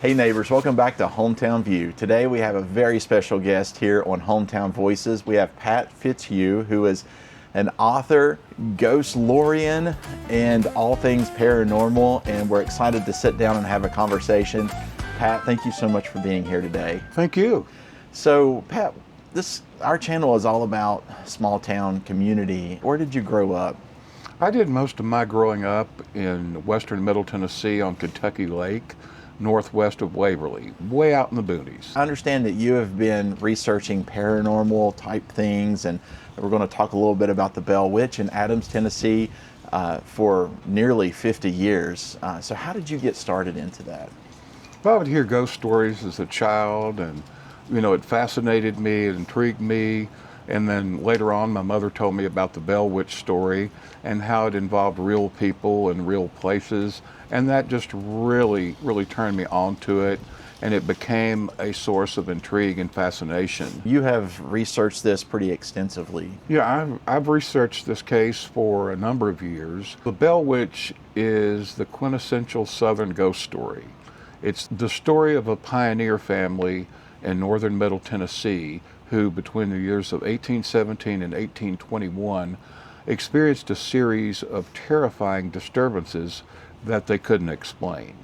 Hey neighbors, welcome back to Hometown View. Today we have a very special guest here on Hometown Voices. We have Pat Fitzhugh, who is an author, ghost lorian, and all things paranormal, and we're excited to sit down and have a conversation. Pat, thank you so much for being here today. Thank you. So Pat, our channel is all about small town community. Where did you grow up? I did most of my growing up in western Middle Tennessee on Kentucky Lake, northwest of Waverly, way out in the boonies. I understand that you have been researching paranormal type things, and we're going to talk a little bit about the Bell Witch in Adams, Tennessee for nearly 50 years. So how did you get started into that? Well, I would hear ghost stories as a child, and it fascinated me, it intrigued me. And then later on, my mother told me about the Bell Witch story and how it involved real people and real places. And that just really turned me on to it. And it became a source of intrigue and fascination. You have researched this pretty extensively. Yeah, I've researched this case for a number of years. The Bell Witch is the quintessential Southern ghost story. It's the story of a pioneer family in northern Middle Tennessee who, between the years of 1817 and 1821, experienced a series of terrifying disturbances that they couldn't explain.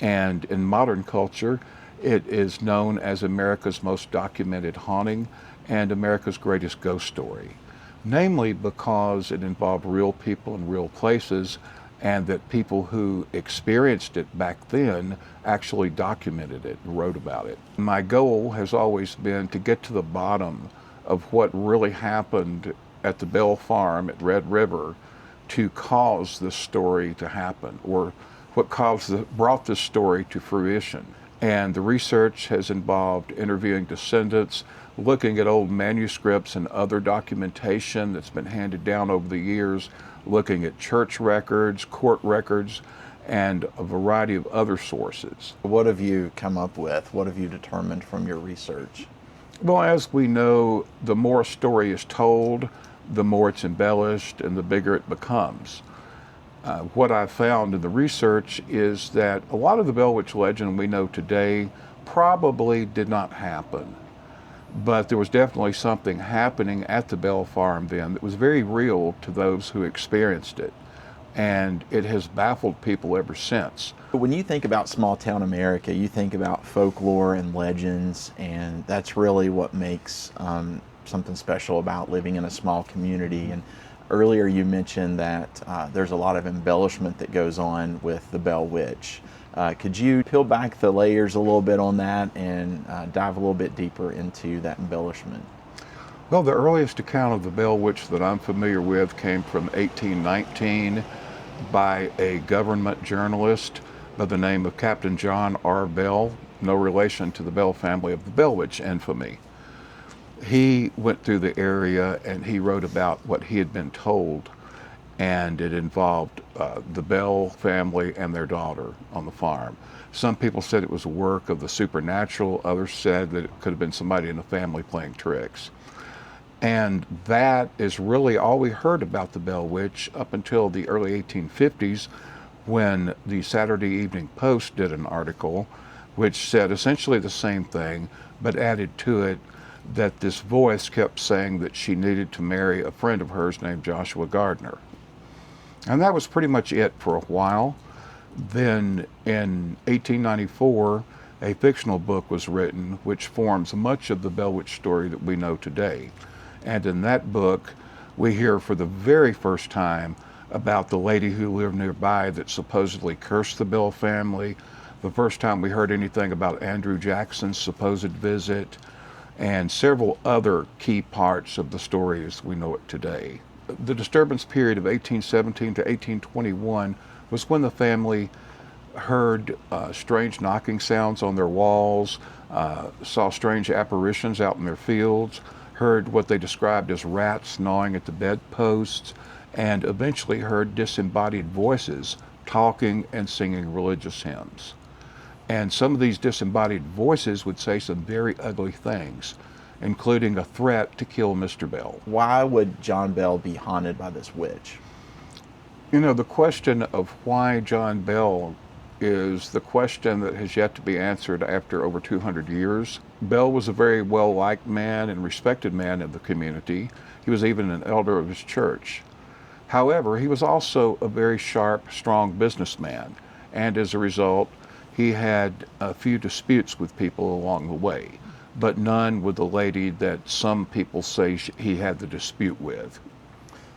And in modern culture, it is known as America's most documented haunting and America's greatest ghost story, namely because it involved real people and real places, and that people who experienced it back then actually documented it and wrote about it. My goal has always been to get to the bottom of what really happened at the Bell Farm at Red River to cause this story to happen, or what brought this story to fruition. And the research has involved interviewing descendants, looking at old manuscripts and other documentation that's been handed down over the years, looking at church records, court records, and a variety of other sources. What have you come up with? What have you determined from your research? Well, as we know, the more a story is told, the more it's embellished and the bigger it becomes. What I've found in the research is that a lot of the Bell Witch legend we know today probably did not happen. But there was definitely something happening at the Bell Farm then that was very real to those who experienced it. And it has baffled people ever since. When you think about small town America, you think about folklore and legends, and that's really what makes something special about living in a small community. And earlier you mentioned that there's a lot of embellishment that goes on with the Bell Witch. Could you peel back the layers a little bit on that and dive a little bit deeper into that embellishment? Well, the earliest account of the Bell Witch that I'm familiar with came from 1819 by a government journalist by the name of Captain John R. Bell, no relation to the Bell family of the Bell Witch infamy. He went through the area and he wrote about what he had been told, and it involved the Bell family and their daughter on the farm. Some people said it was a work of the supernatural, others said that it could have been somebody in the family playing tricks. And that is really all we heard about the Bell Witch up until the early 1850s, when the Saturday Evening Post did an article which said essentially the same thing, but added to it that this voice kept saying that she needed to marry a friend of hers named Joshua Gardner. And that was pretty much it for a while. Then in 1894, a fictional book was written which forms much of the Bell Witch story that we know today. And in that book, we hear for the very first time about the lady who lived nearby that supposedly cursed the Bell family. The first time we heard anything about Andrew Jackson's supposed visit, and several other key parts of the story as we know it today. The disturbance period of 1817 to 1821 was when the family heard strange knocking sounds on their walls, saw strange apparitions out in their fields, heard what they described as rats gnawing at the bedposts, and eventually heard disembodied voices talking and singing religious hymns. And some of these disembodied voices would say some very ugly things, including a threat to kill Mr. Bell. Why would John Bell be haunted by this witch? You know, the question of why John Bell is the question that has yet to be answered after over 200 years. Bell was a very well-liked man and respected man in the community. He was even an elder of his church. However, he was also a very sharp, strong businessman, and as a result, he had a few disputes with people along the way, but none with the lady that some people say he had the dispute with.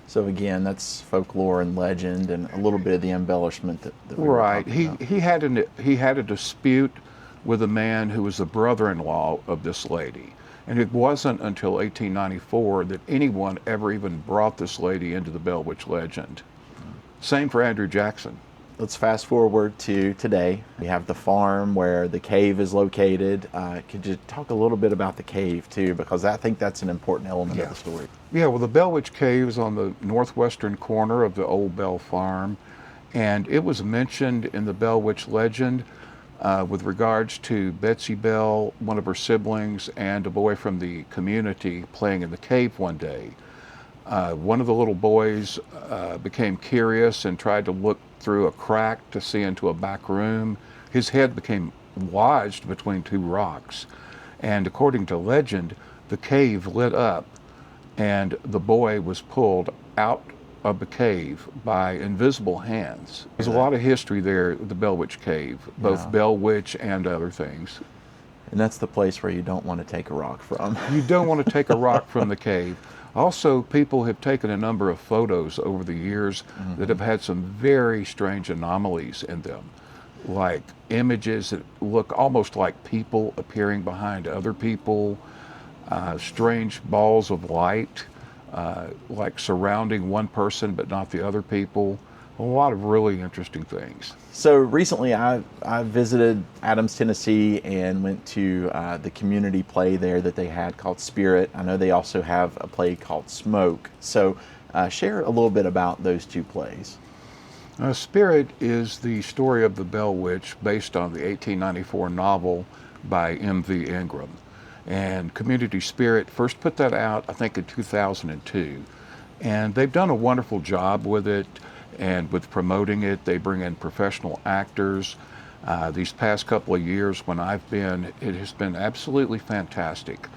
So again, that's folklore and legend, and a little bit of the embellishment that we were Right. talking about. He had a dispute with a man who was the brother-in-law of this lady. And it wasn't until 1894 that anyone ever even brought this lady into the Bell Witch legend. Same for Andrew Jackson. Let's fast forward to today. We have the farm where the cave is located. Could you talk a little bit about the cave too? Because I think that's an important element of the story. Yeah, well, the Bell Witch Cave is on the northwestern corner of the old Bell Farm, and it was mentioned in the Bell Witch legend with regards to Betsy Bell, one of her siblings, and a boy from the community playing in the cave one day. One of the little boys became curious and tried to look through a crack to see into a back room. His head became lodged between two rocks, and according to legend, the cave lit up and the boy was pulled out of the cave by invisible hands. There's a lot of history there at the Bell Witch Cave, both Bell Witch and other things. And that's the place where you don't want to take a rock from. You don't want to take a rock from the cave. Also, people have taken a number of photos over the years that have had some very strange anomalies in them, like images that look almost like people appearing behind other people, strange balls of light, like surrounding one person but not the other people. A lot of really interesting things. So recently I visited Adams, Tennessee, and went to the community play there that they had called Spirit. I know they also have a play called Smoke. So share a little bit about those two plays. Spirit is the story of the Bell Witch based on the 1894 novel by M.V. Ingram. And Community Spirit first put that out, I think, in 2002. And they've done a wonderful job with it. And with promoting it, they bring in professional actors. These past couple of years when I've been, it has been absolutely fantastic.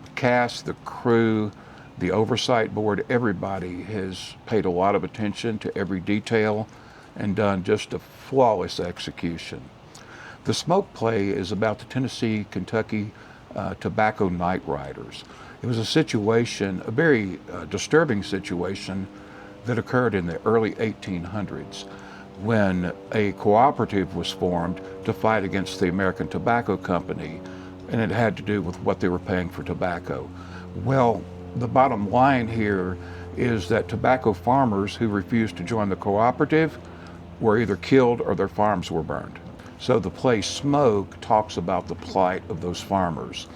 The cast, the crew, the oversight board, everybody has paid a lot of attention to every detail and done just a flawless execution. The Smoke play is about the Tennessee, Kentucky tobacco night riders. It was a situation, a very disturbing situation that occurred in the early 1800s when a cooperative was formed to fight against the American Tobacco Company, and it had to do with what they were paying for tobacco. Well, the bottom line here is that tobacco farmers who refused to join the cooperative were either killed or their farms were burned. So the play Smoke talks about the plight of those farmers.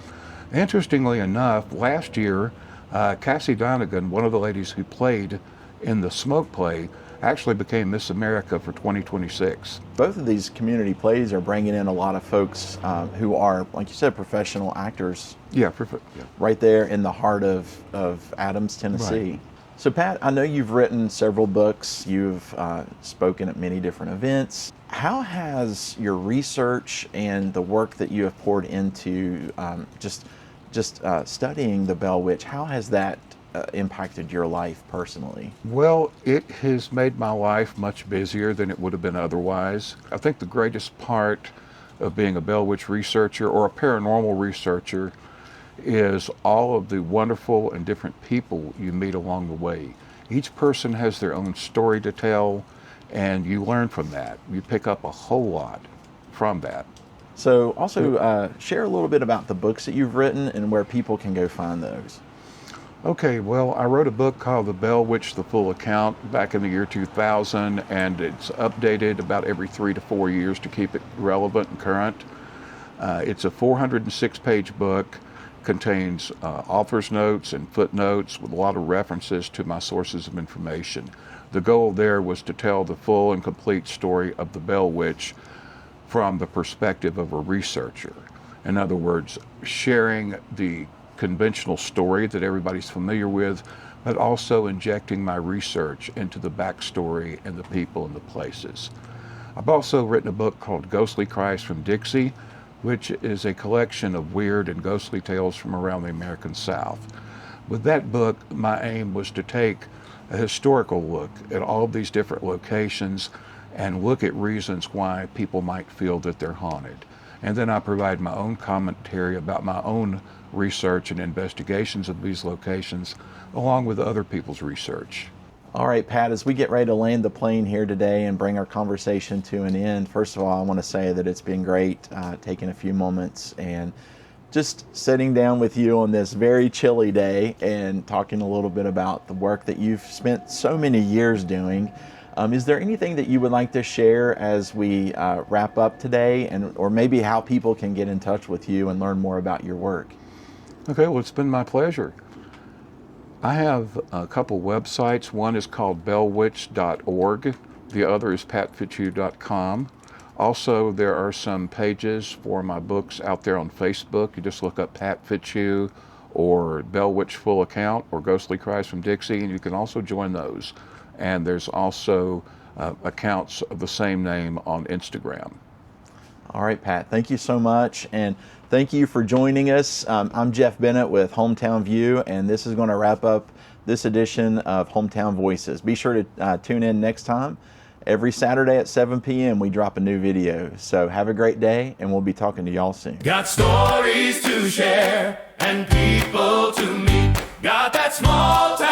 Interestingly enough, last year, Cassie Donegan, one of the ladies who played in the Smoke play, actually became Miss America for 2026. Both of these community plays are bringing in a lot of folks who are, like you said, professional actors. Yeah, perfect. Yeah. Right there in the heart of Adams, Tennessee. Right. So Pat, I know you've written several books. You've spoken at many different events. How has your research and the work that you have poured into just studying the Bell Witch, how has that impacted your life personally? Well, it has made my life much busier than it would have been otherwise. I think the greatest part of being a Bell Witch researcher or a paranormal researcher is all of the wonderful and different people you meet along the way. Each person has their own story to tell, and you learn from that. You pick up a whole lot from that. So also share a little bit about the books that you've written and where people can go find those. Okay, well, I wrote a book called The Bell Witch, The Full Account back in the year 2000, and it's updated about every 3 to 4 years to keep it relevant and current. It's a 406-page book, contains author's notes and footnotes with a lot of references to my sources of information. The goal there was to tell the full and complete story of the Bell Witch from the perspective of a researcher. In other words, sharing the conventional story that everybody's familiar with, but also injecting my research into the backstory and the people and the places. I've also written a book called Ghostly Cries from Dixie, which is a collection of weird and ghostly tales from around the American South. With that book, my aim was to take a historical look at all of these different locations and look at reasons why people might feel that they're haunted. And then I provide my own commentary about my own research and investigations of these locations, along with other people's research. All right, Pat, as we get ready to land the plane here today and bring our conversation to an end, first of all, I want to say that it's been great taking a few moments and just sitting down with you on this very chilly day and talking a little bit about the work that you've spent so many years doing. Is there anything that you would like to share as we wrap up today, and or maybe how people can get in touch with you and learn more about your work? Okay, well, it's been my pleasure. I have a couple websites. One is called bellwitch.org. The other is patfitzhugh.com. Also, there are some pages for my books out there on Facebook. You just look up Pat Fitzhugh or Bell Witch Full Account or Ghostly Cries from Dixie, and you can also join those. And there's also accounts of the same name on Instagram. All right, Pat, thank you so much. And thank you for joining us. I'm Jeff Bennett with Hometown View, and this is going to wrap up this edition of Hometown Voices. Be sure to tune in next time. Every Saturday at 7 p.m. we drop a new video. So have a great day, and we'll be talking to y'all soon. Got stories to share and people to meet. Got that small town